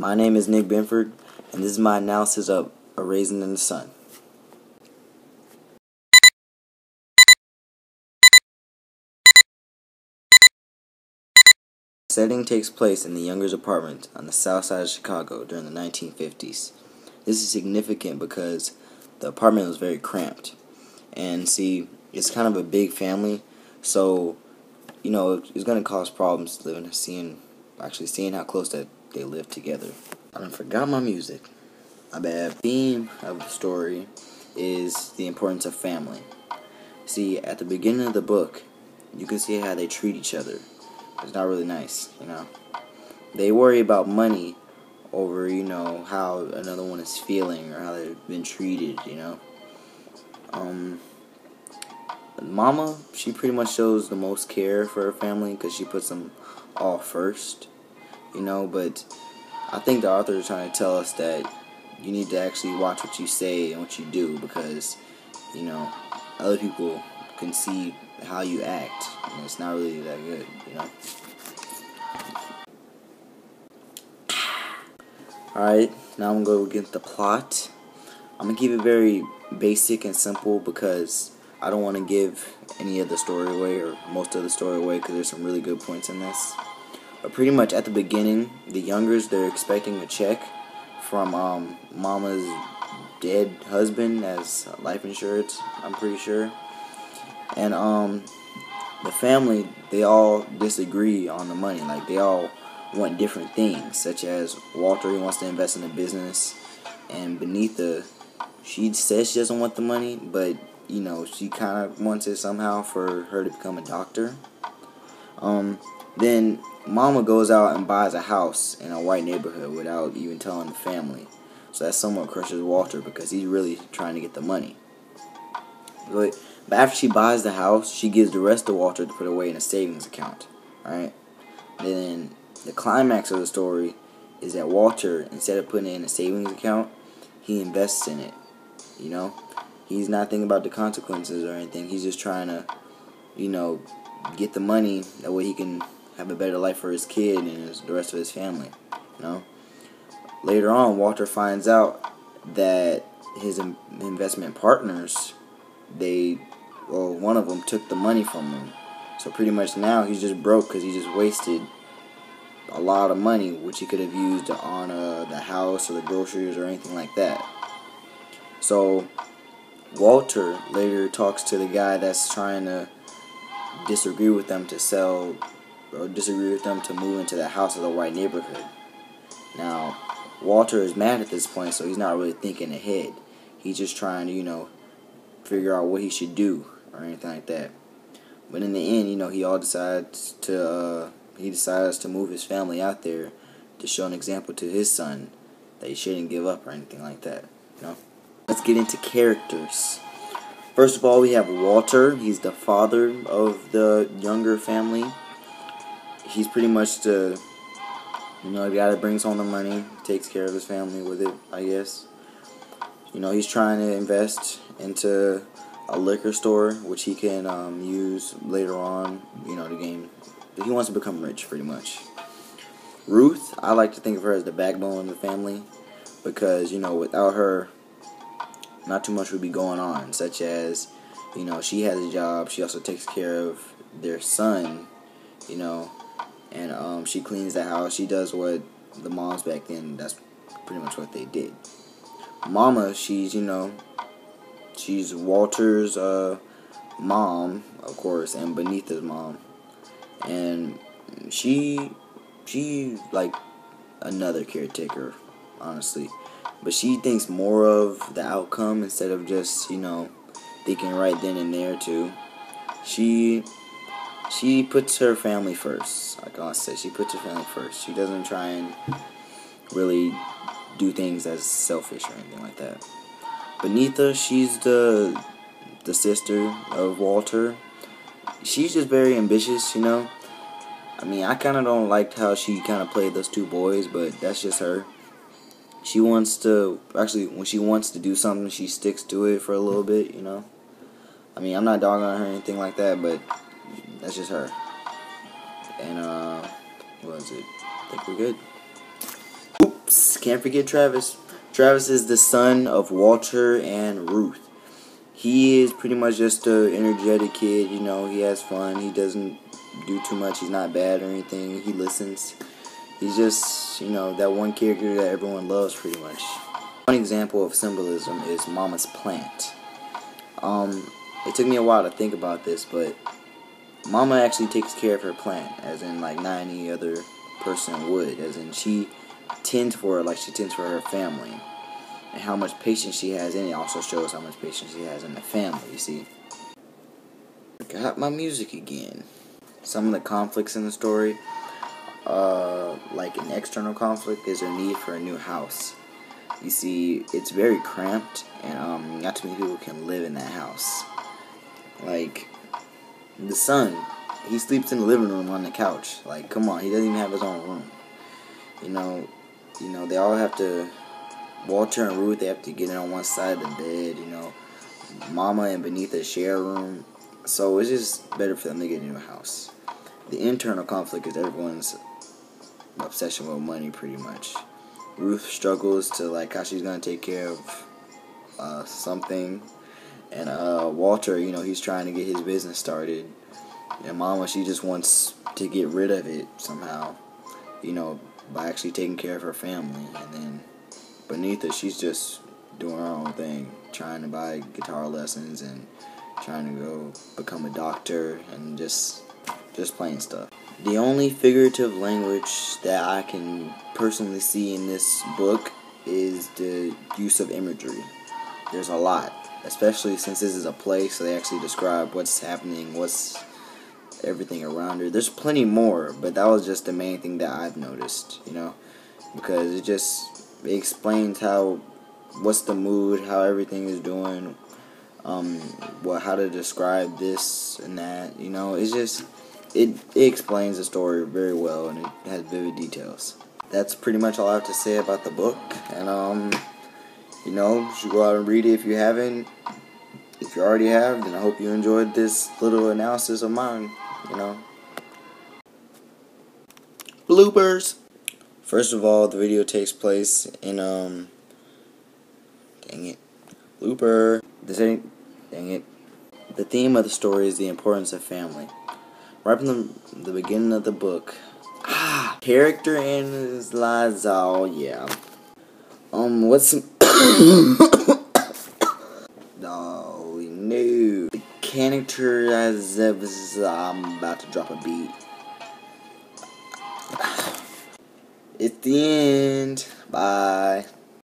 My name is Nick Benford, and this is my analysis of A Raisin in the Sun. The setting takes place in the Younger's apartment on the south side of Chicago during the 1950s. This is significant because the apartment was very cramped. And see, it's kind of a big family, so, it's going to cause problems seeing how close that they live together. I done forgot my music. My bad. Theme of the story is the importance of family. See, at the beginning of the book, you can see how they treat each other. It's not really nice, They worry about money over, how another one is feeling or how they've been treated, Mama, she pretty much shows the most care for her family because she puts them all first, but I think the author is trying to tell us that you need to actually watch what you say and what you do because, other people can see how you act, and it's not really that good, Alright, now I'm going to get the plot. I'm going to keep it very basic and simple because I don't want to give any of the story away or most of the story away because there's some really good points in this. But pretty much at the beginning, the Youngers, they're expecting a check from Mama's dead husband as life insurance, I'm pretty sure. And the family, they all disagree on the money. Like, they all want different things, such as Walter, he wants to invest in a business, and Benita, she says she doesn't want the money, but she kind of wants it somehow for her to become a doctor. Then Mama goes out and buys a house in a white neighborhood without even telling the family. So that somewhat crushes Walter because he's really trying to get the money. But after she buys the house, she gives the rest to Walter to put away in a savings account. Alright? Then the climax of the story is that Walter, instead of putting it in a savings account, he invests in it. He's not thinking about the consequences or anything. He's just trying to, get the money. That way he can have a better life for his kid and the rest of his family. Later on, Walter finds out that his investment partners, one of them took the money from him. So pretty much now he's just broke because he just wasted a lot of money, which he could have used on the house or the groceries or anything like that. So Walter later talks to the guy that's trying to disagree with them to move into the house of the white neighborhood. Now, Walter is mad at this point, so he's not really thinking ahead. He's just trying to, figure out what he should do or anything like that. But in the end, he decides to move his family out there to show an example to his son that he shouldn't give up or anything like that. Let's get into characters. First of all, we have Walter. He's the father of the Younger family. He's pretty much the guy that brings home the money, takes care of his family with it, I guess. He's trying to invest into a liquor store, which he can use later on, to gain. He wants to become rich, pretty much. Ruth, I like to think of her as the backbone of the family because, without her, not too much would be going on, such as, she has a job, she also takes care of their son, and she cleans the house, she does what the moms back then, that's pretty much what they did. Mama, she's Walter's mom, of course, and Benita's mom, and she's like another caretaker, honestly. But she thinks more of the outcome instead of just, thinking right then and there too. She puts her family first. Like I said, she puts her family first. She doesn't try and really do things as selfish or anything like that. Benita, she's the sister of Walter. She's just very ambitious, I kind of don't like how she kind of played those two boys, but that's just her. She wants to, when she wants to do something, she sticks to it for a little bit, I'm not dogging on her or anything like that, but that's just her. And, what is it? I think we're good. Oops. can't forget Travis. Travis is the son of Walter and Ruth. He is pretty much just an energetic kid. You know, he has fun. He doesn't do too much. He's not bad or anything. He listens. He's just, you know, that one character that everyone loves pretty much. One example of symbolism is Mama's plant. It took me a while to think about this, but Mama actually takes care of her plant, as in like not any other person would. As in she tends for it like she tends for her family. And how much patience she has in it also shows how much patience she has in the family, you see. Got my music again. Some of the conflicts in the story, like an external conflict, is their need for a new house. You see, it's very cramped, and not too many people can live in that house. Like, the son, he sleeps in the living room on the couch. Like, come on, he doesn't even have his own room. You know, they all have to, Walter and Ruth, they have to get in on one side of the bed, you know. Mama and Benita share a room. So it's just better for them to get a new house. The internal conflict is everyone's obsession with money, pretty much. Ruth struggles to like how she's gonna take care of something, and Walter, you know, he's trying to get his business started, and Mama, she just wants to get rid of it somehow, you know, by actually taking care of her family. And then Benita, she's just doing her own thing, trying to buy guitar lessons and trying to go become a doctor and just plain stuff. The only figurative language that I can personally see in this book is the use of imagery. There's a lot, especially since this is a play, so they actually describe what's happening, what's everything around her. There's plenty more, but that was just the main thing that I've noticed, you know, because it explains what's the mood, how everything is doing, how to describe this and that, you know. It's just, it explains the story very well, and it has vivid details. That's pretty much all I have to say about the book, and you know, you should go out and read it if you haven't. If you already have, then I hope you enjoyed this little analysis of mine, you know. Bloopers! First of all, the video takes place in, dang it, blooper. Dang it. The theme of the story is the importance of family. Right from the beginning of the book. Character analysis, oh yeah. What's no, the character I'm about to drop a beat. It's the end. Bye.